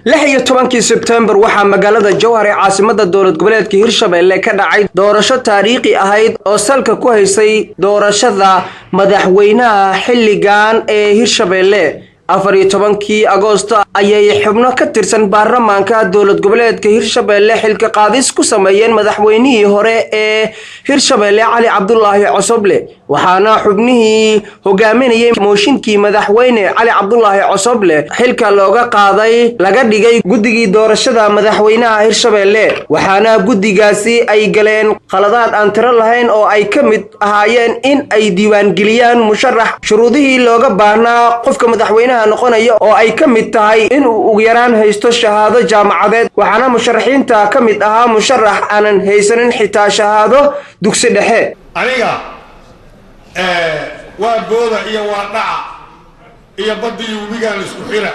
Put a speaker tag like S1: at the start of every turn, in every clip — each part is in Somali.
S1: 16 September waxaa magaalada Jowhar ee caasimada dowlad goboleedka Hirshabeele ka dhacay doorasho taariikhi ahayd oo salka ku haysay doorashada madaxweynaha xilligan ee Hirshabeele 14 Agoosto ayay xubno ka tirsan baarlamaanka dowlad goboleedka Hirshabeele xilka qaadis ku sameeyeen madaxweynihii hore ee Hirshabeele Cali Cabdullaahi Cosoble waxaana xubnihii hogaaminayay mooshinkii madaxweyne Cali Cabdullaahi Cosoble xilka looga qaaday laga dhigay gudigii doorashada madaxweynaha Hirshabeele waxaana gudigaasi ay galeen qaladaad aan tiro lahayn oo ay kamid ahaayeen in ay diiwaan geliyaan musharax shuruudihii looga baahnaa qofka madaxweynaha noqonayo oo ay kamid tahay in uu ugu yaraan haysto shahaado jaamacadeed waxaana musharaxiinta kamid ahaa musharax aanan haysanin xitaa shahaado dugsi dhexe
S2: aniga waa booda iyo waa dhaca iyo badii webigaan isku xira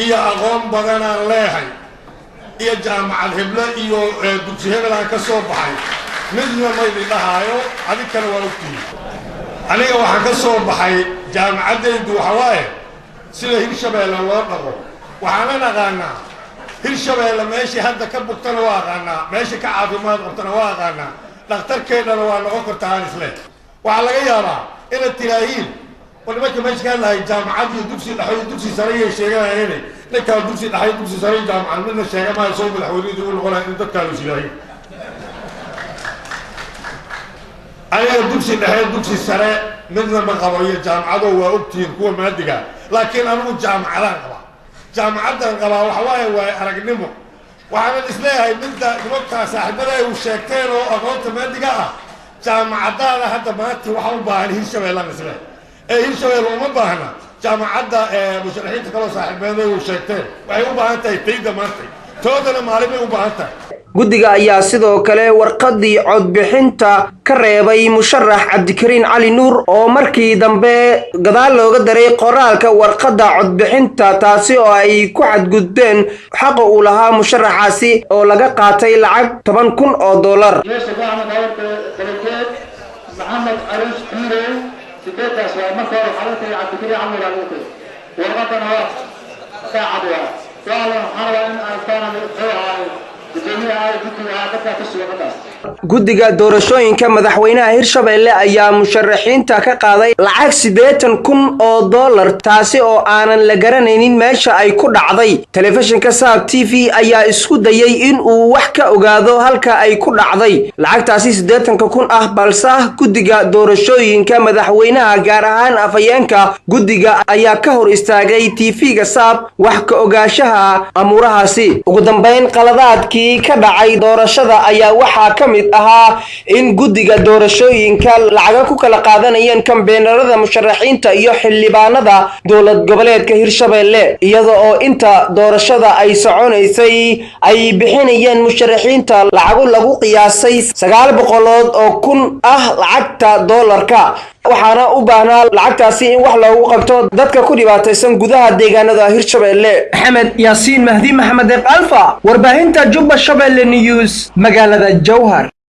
S2: iyo aqoon badan aan leeyahay iyo jaamacad hebla iyo dugsi hebel aan ka soo baxay midna ma idhahaayo adinkana waa ogtihiin aniga waxaan ka soo baxay jaamacadaydu waxa waaye sida Hirshabeele loo dhaqo waxaan naqaanaa Hirshabeele meeshii hadda ka bugtana waa aqaanaa meeshii ka caafimaad qabtana waa aqaanaa dhakhtarkeedana waa noqon kartaa isle waxa laga yaabaa inaad tiraahiin wadamada meesha ka lahay jaamacad iyo dugsi sare ay sheeganayeen ninka dugsi dhaxay dugsi sare jaamacad midna sheegama soo madaxweynuhu uu noqonay in dadka loo siiyay aniga dugsi dhaxay dugsi sare midna ma qabo iyo jaamacado waa ogtiin kuwa maadiga laakiin anigu jaamacadan qaba waxa waaye aragnimo waxaan isleeyahay midda nimanka saaxiibada ay u sheegteen oo aqoonta maadiga ah jaamacadaha hadda maanta waxa u baahan Hirshabeele isle Hirshabeele uma baahna jaamacada musharaxiinta kale saaxiibada ay u sheegteen waxay u baahan tahay tayda maanta toodana maalin ay u baahan tahay
S1: gudiga ayaa sidoo kale warqadii codbixinta ka reebay musharax Cabdikariin Cali Nuur oo markii dambe gadaal looga daray qoraalka warqada codbixinta taasi oo ay ku xadgudbeen xaq uu lahaa musharaxaasi oo laga qaatay lacag $10,000
S3: محمد عروس حيري سكيت أسوأ مصر وحالتي عبدالكريم عمو العبوكي ورغبنا وقت ساعدها فعلا حروا إن ألتانا بالحوها بجميع جدها بكا تسوى بكاس
S1: gudiga doorashooyinka madaxweynaha Hirshabeele ayaa musharaxiinta ka qaaday lacag $80,000 taasi oo aanan la garanaynin meesha ay ku dhacday telefishinka Saab TV ayaa isku dayay in uu wax ka ogaado halka ay ku dhacday lacagtaasi $80,000 ah balse gudiga doorashooyinka madaxweynaha gaar ahaan afayeenka gudiga ayaa ka hor istaagay TV-ga Saab wax ka ogaashaha amurahaasi ugu dambeyn qaladaadki ka dhacay doorashada ayaa waxa kamid ahaa in gudiga doorashooyinka lacag ku kala qaadanayeen kambeynarada musharaxiinta iyo xildhibaanada dowlad goboleedka Hirshabeele iyada oo inta doorashada ay soconaysay ay bixinayeen musharaxiinta lacag lagu qiyaasay 900,000 ah lacagta dollarka waxaana u baahnaa lacagtaasi in wax loogu qabto dadka ku dhibaataysan gudaha deegaanada Hirshabeele Maxamed Yaasiin Mahdi Maxamed Alfa warbaahinta Jubba Shabeelle News magaalada Jowhar